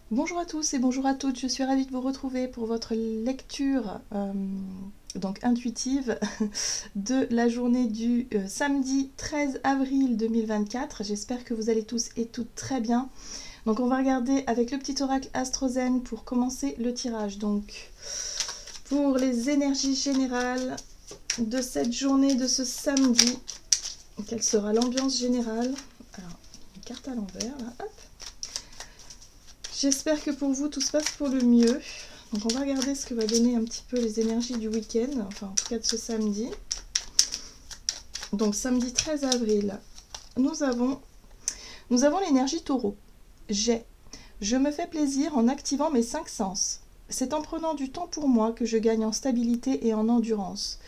Bonjour à tous et bonjour à toutes, je suis ravie de vous retrouver pour votre lecture donc intuitive de la journée du samedi 13 avril 2024. J'espère que vous allez tous et toutes très bien. Donc on va regarder avec le petit oracle AstroZen pour commencer le tirage. Donc pour les énergies générales de cette journée de ce samedi, quelle sera l'ambiance générale? Alors, une carte à l'envers, là, hop. J'espère que pour vous, tout se passe pour le mieux. Donc on va regarder ce que va donner un petit peu les énergies du week-end, enfin en tout cas de ce samedi. Donc samedi 13 avril, nous avons l'énergie taureau. Je me fais plaisir en activant mes 5 sens. C'est en prenant du temps pour moi que je gagne en stabilité et en endurance.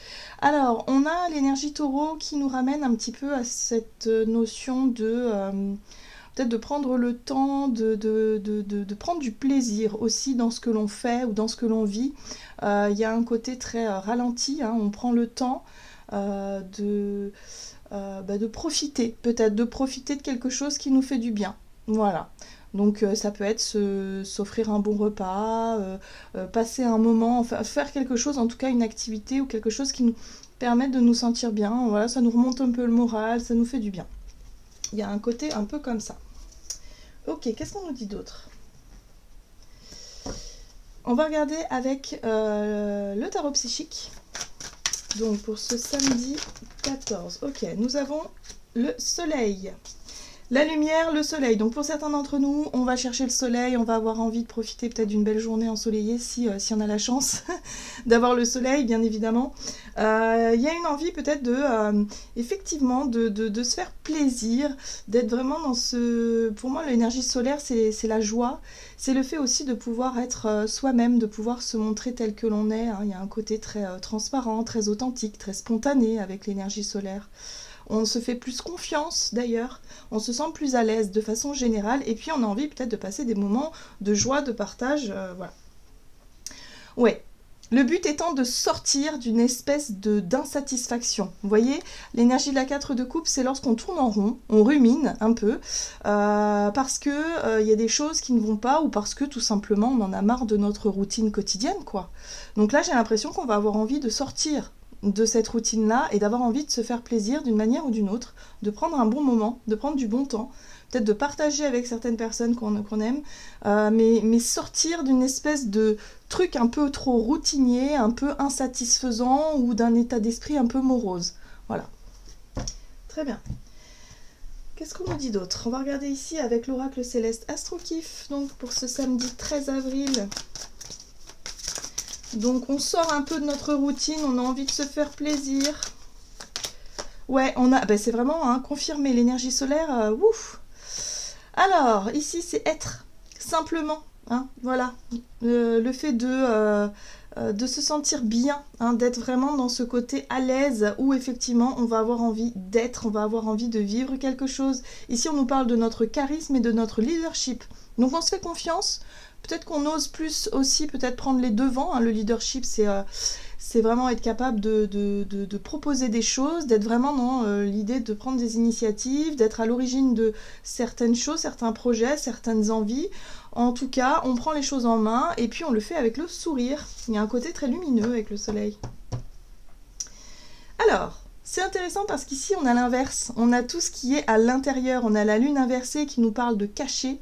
Alors, on a l'énergie taureau qui nous ramène un petit peu à cette notion de... peut-être de prendre le temps de prendre du plaisir aussi dans ce que l'on fait ou dans ce que l'on vit. Y a un côté très ralenti, hein, on prend le temps de profiter, peut-être de profiter de quelque chose qui nous fait du bien. Voilà. Donc ça peut être s'offrir un bon repas, passer un moment, enfin, faire quelque chose, en tout cas une activité ou quelque chose qui nous permette de nous sentir bien. Voilà, ça nous remonte un peu le moral, ça nous fait du bien. Il y a un côté un peu comme ça. Ok, qu'est-ce qu'on nous dit d'autre? On va regarder avec le tarot psychique. Donc pour ce samedi 14. Ok, nous avons le soleil. La lumière, le soleil. Donc pour certains d'entre nous, on va chercher le soleil, on va avoir envie de profiter peut-être d'une belle journée ensoleillée si on a la chance d'avoir le soleil, bien évidemment. Il y a une envie peut-être effectivement, de se faire plaisir, d'être vraiment dans ce... Pour moi, l'énergie solaire, c'est la joie. C'est le fait aussi de pouvoir être soi-même, de pouvoir se montrer tel que l'on est, hein. Il y a un côté très transparent, très authentique, très spontané avec l'énergie solaire. On se fait plus confiance d'ailleurs, on se sent plus à l'aise de façon générale, et puis on a envie peut-être de passer des moments de joie, de partage, voilà. Ouais, le but étant de sortir d'une espèce d'insatisfaction. Vous voyez, l'énergie de la 4 de coupe, c'est lorsqu'on tourne en rond, on rumine un peu, parce que y a des choses qui ne vont pas, ou parce que tout simplement on en a marre de notre routine quotidienne, quoi. Donc là, j'ai l'impression qu'on va avoir envie de sortir de cette routine-là et d'avoir envie de se faire plaisir d'une manière ou d'une autre, de prendre un bon moment, de prendre du bon temps, peut-être de partager avec certaines personnes qu'on aime, mais sortir d'une espèce de truc un peu trop routinier, un peu insatisfaisant ou d'un état d'esprit un peu morose. Voilà. Très bien. Qu'est-ce qu'on nous dit d'autre? On va regarder ici avec l'oracle céleste Astrokif, donc pour ce samedi 13 avril. Donc on sort un peu de notre routine, on a envie de se faire plaisir. Ouais, c'est vraiment confirmé l'énergie solaire, ouf. Alors, ici c'est être, simplement, hein, voilà. Le fait de se sentir bien, hein, d'être vraiment dans ce côté à l'aise où effectivement on va avoir envie d'être, on va avoir envie de vivre quelque chose. Ici on nous parle de notre charisme et de notre leadership. Donc on se fait confiance. Peut-être qu'on ose plus aussi peut-être prendre les devants, hein. Le leadership, c'est vraiment être capable de proposer des choses, d'être vraiment dans l'idée de prendre des initiatives, d'être à l'origine de certaines choses, certains projets, certaines envies. En tout cas, on prend les choses en main et puis on le fait avec le sourire. Il y a un côté très lumineux avec le soleil. Alors, c'est intéressant parce qu'ici on a l'inverse. On a tout ce qui est à l'intérieur. On a la lune inversée qui nous parle de cacher,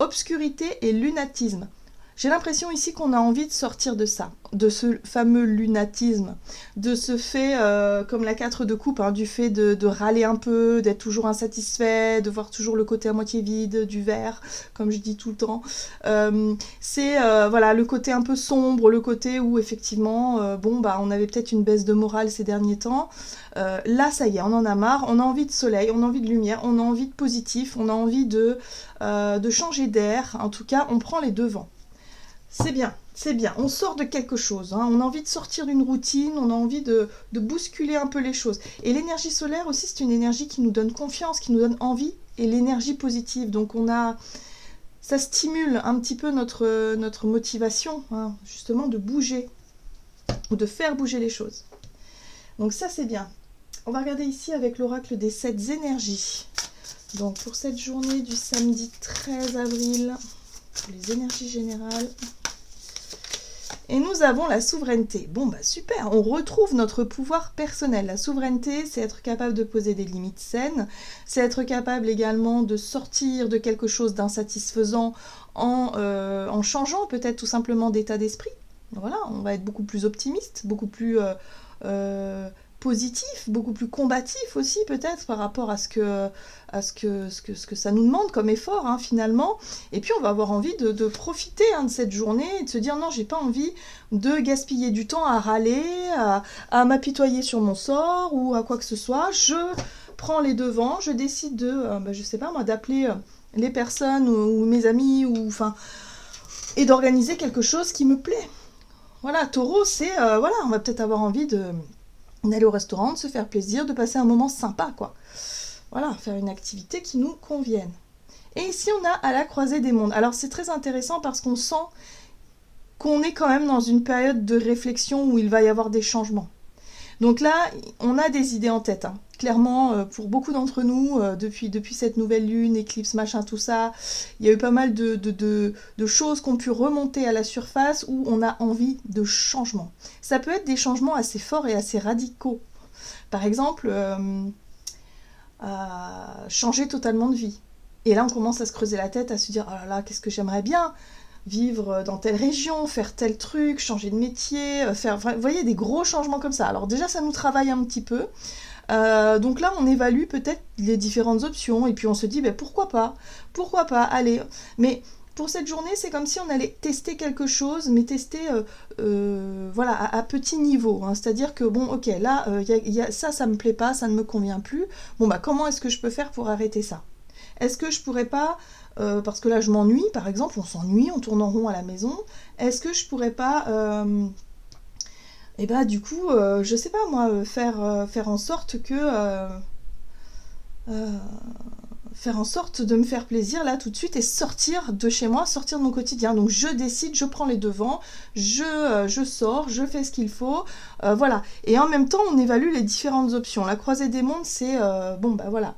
obscurité et lunatisme. J'ai l'impression ici qu'on a envie de sortir de ça, de ce fameux lunatisme, de ce fait, comme la 4 de coupe, hein, du fait de râler un peu, d'être toujours insatisfait, de voir toujours le côté à moitié vide du verre, comme je dis tout le temps. C'est voilà, le côté un peu sombre, le côté où effectivement, on avait peut-être une baisse de morale ces derniers temps. Là, ça y est, on en a marre, on a envie de soleil, on a envie de lumière, on a envie de positif, on a envie de changer d'air. En tout cas, on prend les devants. C'est bien, on sort de quelque chose, hein. On a envie de sortir d'une routine, on a envie de bousculer un peu les choses. Et l'énergie solaire aussi, c'est une énergie qui nous donne confiance, qui nous donne envie, et l'énergie positive. Donc ça stimule un petit peu notre motivation, hein, justement de bouger, ou de faire bouger les choses. Donc ça c'est bien. On va regarder ici avec l'oracle des 7 énergies. Donc pour cette journée du samedi 13 avril... pour les énergies générales. Et nous avons la souveraineté. Bon, bah super, on retrouve notre pouvoir personnel. La souveraineté, c'est être capable de poser des limites saines, c'est être capable également de sortir de quelque chose d'insatisfaisant en changeant peut-être tout simplement d'état d'esprit. Voilà, on va être beaucoup plus optimiste, beaucoup plus positif, beaucoup plus combatif aussi peut-être par rapport à ce que ça nous demande comme effort hein, finalement. Et puis on va avoir envie de profiter hein, de cette journée et de se dire non, j'ai pas envie de gaspiller du temps à râler, à m'apitoyer sur mon sort ou à quoi que ce soit. Je prends les devants, je décide de, je sais pas moi, d'appeler les personnes ou mes amis ou enfin et d'organiser quelque chose qui me plaît. Voilà, Taureau, c'est voilà, on va peut-être avoir envie d'aller au restaurant, de se faire plaisir, de passer un moment sympa, quoi. Voilà, faire une activité qui nous convienne. Et ici, on a à la croisée des mondes. Alors, c'est très intéressant parce qu'on sent qu'on est quand même dans une période de réflexion où il va y avoir des changements. Donc là, on a des idées en tête. Hein. Clairement, pour beaucoup d'entre nous, depuis cette nouvelle lune, éclipse, machin, tout ça, il y a eu pas mal de choses qui ont pu remonter à la surface où on a envie de changement. Ça peut être des changements assez forts et assez radicaux. Par exemple, changer totalement de vie. Et là, on commence à se creuser la tête, à se dire « Oh là là, qu'est-ce que j'aimerais bien !» vivre dans telle région, faire tel truc, changer de métier, faire, vous voyez, des gros changements comme ça. Alors déjà, ça nous travaille un petit peu. Donc là, on évalue peut-être les différentes options et puis on se dit, pourquoi pas, allez. Mais pour cette journée, c'est comme si on allait tester quelque chose, mais tester voilà, à petit niveau. Hein. C'est-à-dire que, bon, ok, là, ça me plaît pas, ça ne me convient plus. Bon, comment est-ce que je peux faire pour arrêter ça ? Est-ce que je pourrais pas, parce que là je m'ennuie, par exemple, on s'ennuie, on tourne en rond à la maison, est-ce que je pourrais pas, du coup, je sais pas moi, faire en sorte que, faire en sorte de me faire plaisir là tout de suite et sortir de chez moi, sortir de mon quotidien. Donc je décide, je prends les devants, je sors, je fais ce qu'il faut, voilà. Et en même temps, on évalue les différentes options. La croisée des mondes, c'est, voilà.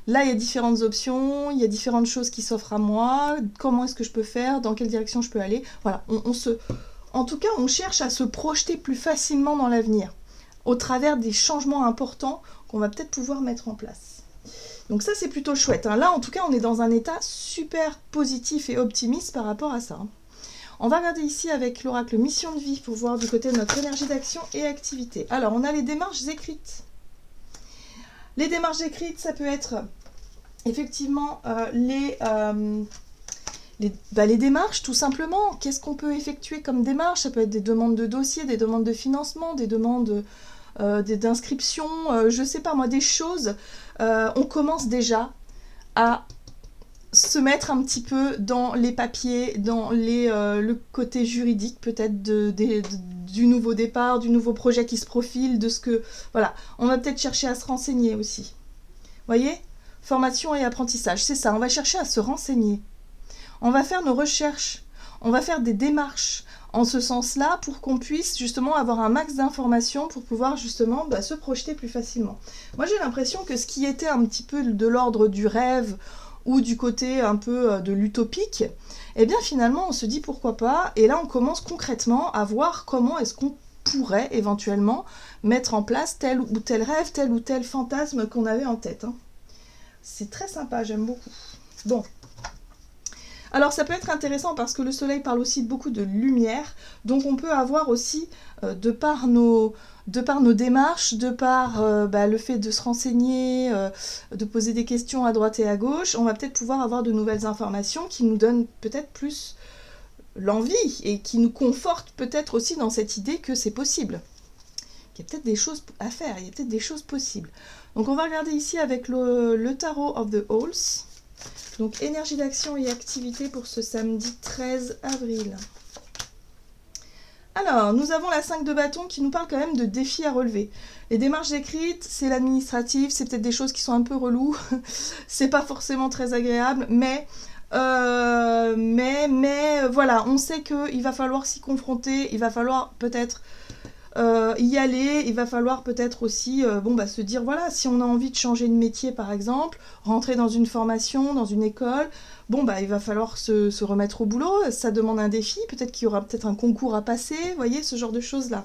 Là, il y a différentes options, il y a différentes choses qui s'offrent à moi, comment est-ce que je peux faire, dans quelle direction je peux aller. Voilà, en tout cas, on cherche à se projeter plus facilement dans l'avenir, au travers des changements importants qu'on va peut-être pouvoir mettre en place. Donc ça, c'est plutôt chouette. Hein. Là, en tout cas, on est dans un état super positif et optimiste par rapport à ça. Hein. On va regarder ici avec l'oracle mission de vie pour voir du côté de notre énergie d'action et activité. Alors, on a les démarches écrites. Les démarches écrites, ça peut être effectivement les démarches, tout simplement. Qu'est-ce qu'on peut effectuer comme démarche ? Ça peut être des demandes de dossiers, des demandes de financement, des demandes d'inscription, je sais pas moi, des choses. On commence déjà à se mettre un petit peu dans les papiers, dans le côté juridique peut-être du nouveau départ, du nouveau projet qui se profile, de ce que... Voilà, on va peut-être chercher à se renseigner aussi. Voyez ? Formation et apprentissage, c'est ça, on va chercher à se renseigner. On va faire nos recherches, on va faire des démarches en ce sens-là pour qu'on puisse justement avoir un max d'informations pour pouvoir justement se projeter plus facilement. Moi j'ai l'impression que ce qui était un petit peu de l'ordre du rêve ou du côté un peu de l'utopique, eh bien finalement on se dit pourquoi pas, et là on commence concrètement à voir comment est-ce qu'on pourrait éventuellement mettre en place tel ou tel rêve, tel ou tel fantasme qu'on avait en tête. Hein. C'est très sympa, j'aime beaucoup. Bon. Alors ça peut être intéressant parce que le soleil parle aussi beaucoup de lumière, donc on peut avoir aussi, de par nos démarches, de par le fait de se renseigner, de poser des questions à droite et à gauche, on va peut-être pouvoir avoir de nouvelles informations qui nous donnent peut-être plus l'envie et qui nous confortent peut-être aussi dans cette idée que c'est possible. Il y a peut-être des choses à faire, il y a peut-être des choses possibles. Donc on va regarder ici avec le Tarot of the Owls. Donc énergie d'action et activité pour ce samedi 13 avril. Alors, nous avons la 5 de bâton qui nous parle quand même de défis à relever. Les démarches écrites, c'est l'administratif, c'est peut-être des choses qui sont un peu reloues. C'est pas forcément très agréable, mais voilà, on sait qu'il va falloir s'y confronter, il va falloir peut-être y aller. Il va falloir peut-être aussi se dire, voilà, si on a envie de changer de métier par exemple, rentrer dans une formation, dans une école, il va falloir se remettre au boulot, ça demande un défi, peut-être qu'il y aura peut-être un concours à passer, vous voyez, ce genre de choses-là.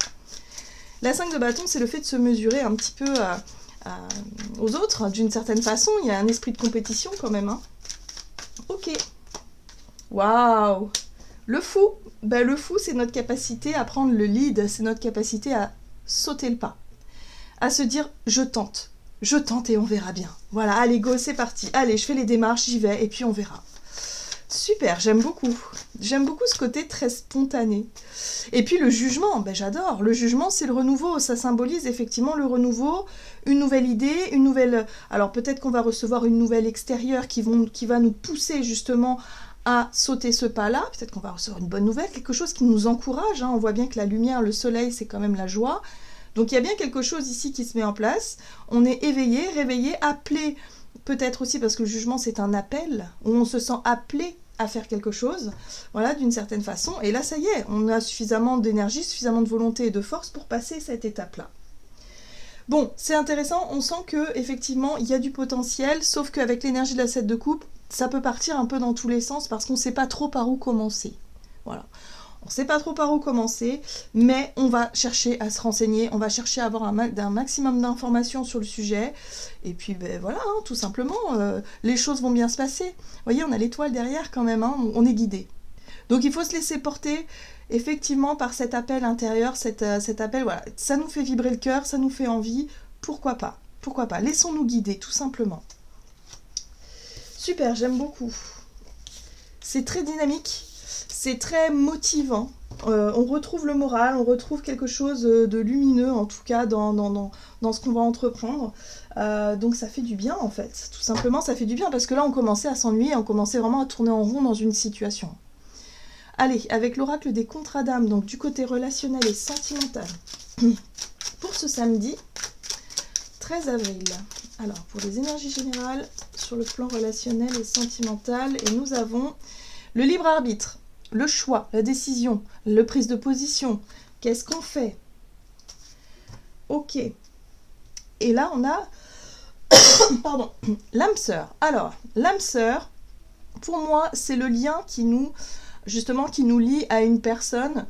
La 5 de bâton, c'est le fait de se mesurer un petit peu aux autres, d'une certaine façon, il y a un esprit de compétition quand même. Hein. Ok. Waouh. Le fou, le fou, c'est notre capacité à prendre le lead, c'est notre capacité à sauter le pas, à se dire je tente et on verra bien. Voilà, allez go, c'est parti, allez, je fais les démarches, j'y vais et puis on verra. Super, j'aime beaucoup ce côté très spontané. Et puis le jugement, j'adore, le jugement c'est le renouveau, ça symbolise effectivement le renouveau, une nouvelle idée, une nouvelle... Alors peut-être qu'on va recevoir une nouvelle extérieure qui va nous pousser justement à sauter ce pas-là, peut-être qu'on va recevoir une bonne nouvelle, quelque chose qui nous encourage, hein. On voit bien que la lumière, le soleil, c'est quand même la joie. Donc il y a bien quelque chose ici qui se met en place, on est éveillé, réveillé, appelé, peut-être aussi parce que le jugement c'est un appel, où on se sent appelé à faire quelque chose, voilà, d'une certaine façon, et là ça y est, on a suffisamment d'énergie, suffisamment de volonté et de force pour passer cette étape-là. Bon, c'est intéressant, on sent que effectivement il y a du potentiel, sauf qu'avec l'énergie de la 7 de coupe, ça peut partir un peu dans tous les sens parce qu'on ne sait pas trop par où commencer. Voilà. On ne sait pas trop par où commencer, mais on va chercher à se renseigner, on va chercher à avoir un maximum d'informations sur le sujet, et puis voilà, hein, tout simplement, les choses vont bien se passer. Vous voyez, on a l'étoile derrière quand même, hein, on est guidé. Donc il faut se laisser porter, effectivement, par cet appel intérieur, cet appel, voilà, ça nous fait vibrer le cœur, ça nous fait envie, pourquoi pas, laissons-nous guider, tout simplement. Super, j'aime beaucoup. C'est très dynamique, c'est très motivant. On retrouve le moral, on retrouve quelque chose de lumineux, en tout cas, dans ce qu'on va entreprendre. Donc ça fait du bien, en fait. Tout simplement, ça fait du bien, parce que là, on commençait à s'ennuyer, on commençait vraiment à tourner en rond dans une situation. Allez, avec l'oracle des contrats d'âme, donc du côté relationnel et sentimental, pour ce samedi 13 avril. Alors, pour les énergies générales, sur le plan relationnel et sentimental, et nous avons le libre arbitre, le choix, la décision, la prise de position. Qu'est-ce qu'on fait? Ok. Et là, on a pardon, l'âme sœur. Alors, l'âme sœur, pour moi, c'est le lien qui nous lie à une personne.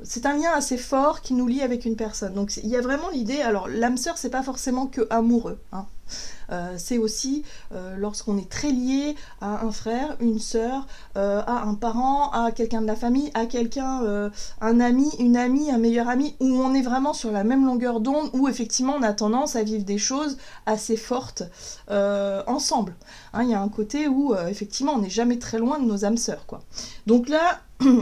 C'est un lien assez fort qui nous lie avec une personne. Donc il y a vraiment l'idée, alors l'âme sœur, c'est pas forcément que amoureux, hein. C'est aussi lorsqu'on est très lié à un frère, une sœur, à un parent, à quelqu'un de la famille, à quelqu'un, un ami, une amie, un meilleur ami, où on est vraiment sur la même longueur d'onde, où effectivement on a tendance à vivre des choses assez fortes ensemble. Hein, il y a un côté où effectivement on n'est jamais très loin de nos âmes sœurs, quoi. Donc là,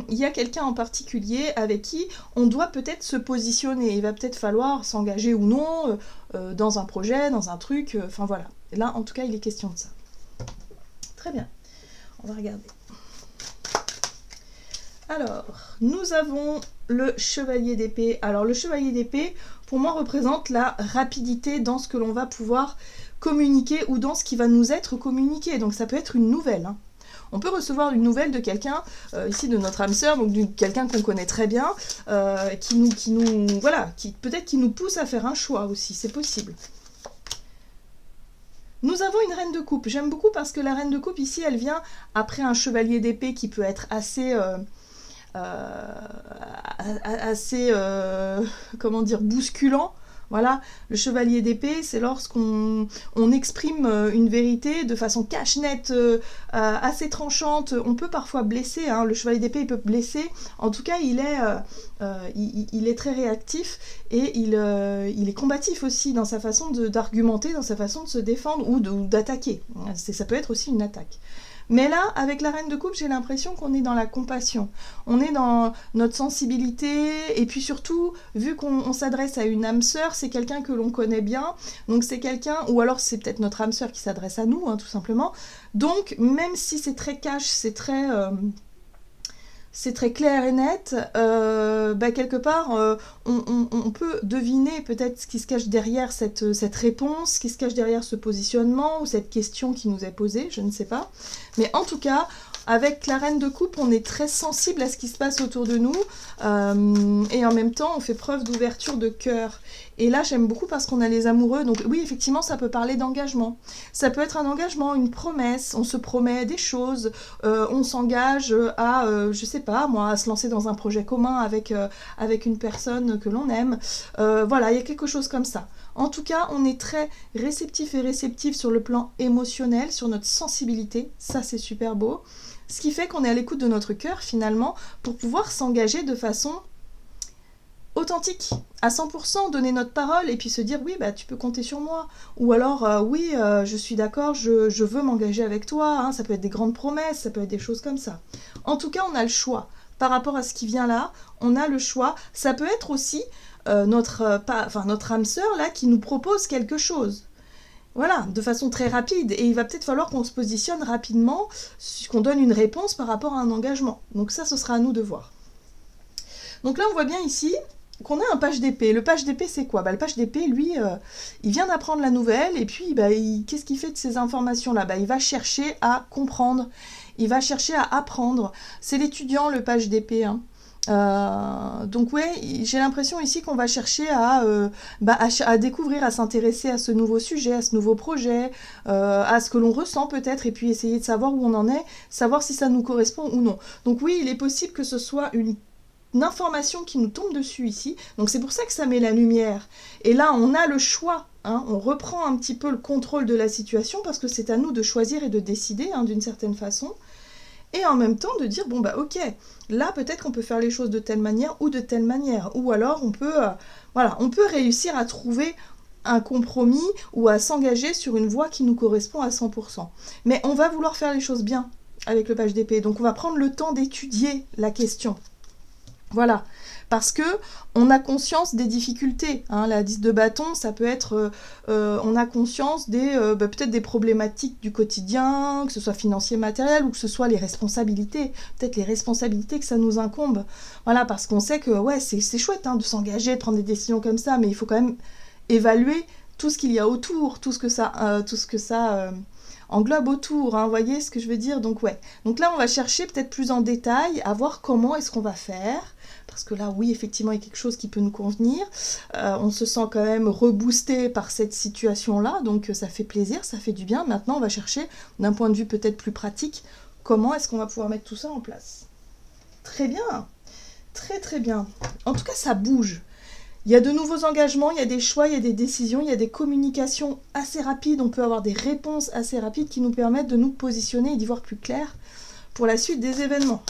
il y a quelqu'un en particulier avec qui on doit peut-être se positionner. Il va peut-être falloir s'engager ou non dans un projet, dans un truc, enfin voilà. Et là, en tout cas, il est question de ça. Très bien. On va regarder. Alors, nous avons le chevalier d'épée. Alors, le chevalier d'épée, pour moi, représente la rapidité dans ce que l'on va pouvoir communiquer ou dans ce qui va nous être communiqué. Donc, ça peut être une nouvelle, hein. On peut recevoir une nouvelle de quelqu'un, ici de notre âme sœur, donc de quelqu'un qu'on connaît très bien, peut-être qui nous pousse à faire un choix aussi, c'est possible. Nous avons une reine de coupe. J'aime beaucoup parce que la reine de coupe, ici, elle vient après un chevalier d'épée qui peut être assez bousculant. Voilà, le chevalier d'épée, c'est lorsqu'on exprime une vérité de façon cache-nette, assez tranchante. On peut parfois blesser, hein. Le chevalier d'épée, il peut blesser. En tout cas, il est très réactif et il est combatif aussi dans sa façon d'argumenter, dans sa façon de se défendre ou d'attaquer. Ça peut être aussi une attaque. Mais là, avec la reine de coupe, j'ai l'impression qu'on est dans la compassion. On est dans notre sensibilité, et puis surtout, vu qu'on s'adresse à une âme sœur, c'est quelqu'un que l'on connaît bien, donc c'est quelqu'un, ou alors c'est peut-être notre âme sœur qui s'adresse à nous, hein, tout simplement. Donc, même si c'est très cash, c'est très clair et net, quelque part, on peut deviner peut-être ce qui se cache derrière cette réponse, ce qui se cache derrière ce positionnement, ou cette question qui nous est posée, je ne sais pas. Mais en tout cas, Avec la reine de coupe, on est très sensible à ce qui se passe autour de nous et en même temps, on fait preuve d'ouverture de cœur. Et là, j'aime beaucoup parce qu'on a les amoureux. Donc oui, effectivement, ça peut parler d'engagement. Ça peut être un engagement, une promesse. On se promet des choses. On s'engage à, je sais pas, moi, à se lancer dans un projet commun avec une personne que l'on aime. Voilà, il y a quelque chose comme ça. En tout cas, on est très réceptif et réceptif sur le plan émotionnel, sur notre sensibilité. Ça, c'est super beau. Ce qui fait qu'on est à l'écoute de notre cœur, finalement, pour pouvoir s'engager de façon authentique, à 100%, donner notre parole et puis se dire oui, bah, tu peux compter sur moi. Ou alors, oui, je suis d'accord, je veux m'engager avec toi. Hein, ça peut être des grandes promesses, ça peut être des choses comme ça. En tout cas, on a le choix. Par rapport à ce qui vient là, on a le choix. Ça peut être aussi notre âme sœur là qui nous propose quelque chose. Voilà, de façon très rapide. Et il va peut-être falloir qu'on se positionne rapidement, qu'on donne une réponse par rapport à un engagement. Donc ça, ce sera à nous de voir. Donc là, on voit bien ici qu'on a un page d'épée. Le page d'épée, c'est quoi? Le page d'épée, lui, il vient d'apprendre la nouvelle, et puis qu'est-ce qu'il fait de ces informations-là? Il va chercher à comprendre, il va chercher à apprendre. C'est l'étudiant, le page d'épée, hein. Donc ouais, j'ai l'impression ici qu'on va chercher à découvrir, à s'intéresser à ce nouveau sujet, à ce nouveau projet, à ce que l'on ressent peut-être, et puis essayer de savoir où on en est, savoir si ça nous correspond ou non. Donc oui, il est possible que ce soit une information qui nous tombe dessus ici, donc c'est pour ça que ça met la lumière. Et là, on a le choix, hein, on reprend un petit peu le contrôle de la situation, parce que c'est à nous de choisir et de décider, hein, d'une certaine façon. Et en même temps de dire, bon ok, là peut-être qu'on peut faire les choses de telle manière ou de telle manière. Ou alors on peut réussir à trouver un compromis ou à s'engager sur une voie qui nous correspond à 100%. Mais on va vouloir faire les choses bien avec le page d'épée. Donc on va prendre le temps d'étudier la question. Voilà, parce que on a conscience des difficultés, hein. La 10 de bâton, ça peut être, on a conscience peut-être des problématiques du quotidien, que ce soit financier, matériel, ou que ce soit les responsabilités, peut-être les responsabilités que ça nous incombe. Voilà, parce qu'on sait que ouais, c'est chouette, hein, de s'engager, de prendre des décisions comme ça, mais il faut quand même évaluer tout ce qu'il y a autour, tout ce que ça englobe autour, hein, vous voyez ce que je veux dire? Donc ouais, donc là on va chercher peut-être plus en détail à voir comment est-ce qu'on va faire, parce que là oui, effectivement, il y a quelque chose qui peut nous convenir, on se sent quand même reboosté par cette situation-là, donc ça fait plaisir, ça fait du bien. Maintenant on va chercher, d'un point de vue peut-être plus pratique, comment est-ce qu'on va pouvoir mettre tout ça en place. Très bien, très très bien. En tout cas, ça bouge. Il y a de nouveaux engagements, il y a des choix, il y a des décisions, il y a des communications assez rapides, on peut avoir des réponses assez rapides qui nous permettent de nous positionner et d'y voir plus clair pour la suite des événements.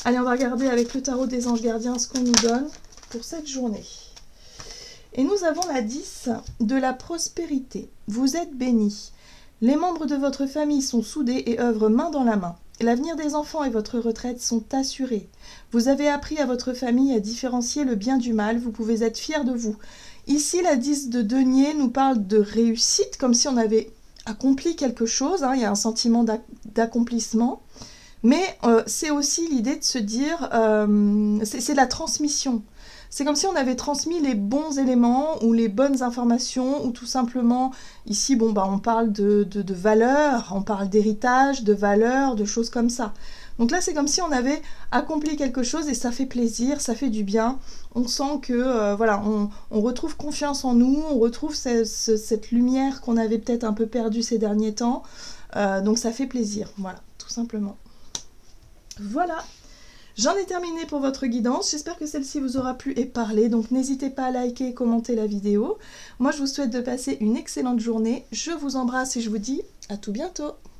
Allez, on va regarder avec le tarot des anges gardiens ce qu'on nous donne pour cette journée. Et nous avons la 10 de la prospérité. Vous êtes bénis. Les membres de votre famille sont soudés et œuvrent main dans la main. L'avenir des enfants et votre retraite sont assurés. Vous avez appris à votre famille à différencier le bien du mal. Vous pouvez être fiers de vous. Ici, la 10 de denier nous parle de réussite, comme si on avait accompli quelque chose, hein. Il y a un sentiment d'accomplissement. Mais c'est aussi l'idée de se dire, c'est la transmission. C'est comme si on avait transmis les bons éléments ou les bonnes informations, ou tout simplement, ici, on parle de valeurs, on parle d'héritage, de valeurs, de choses comme ça. Donc là, c'est comme si on avait accompli quelque chose et ça fait plaisir, ça fait du bien. On sent que, on retrouve confiance en nous, on retrouve cette lumière qu'on avait peut-être un peu perdue ces derniers temps. Donc ça fait plaisir, voilà, tout simplement. Voilà, j'en ai terminé pour votre guidance. J'espère que celle-ci vous aura plu et parlé. Donc n'hésitez pas à liker et commenter la vidéo. Moi, je vous souhaite de passer une excellente journée. Je vous embrasse et je vous dis à tout bientôt.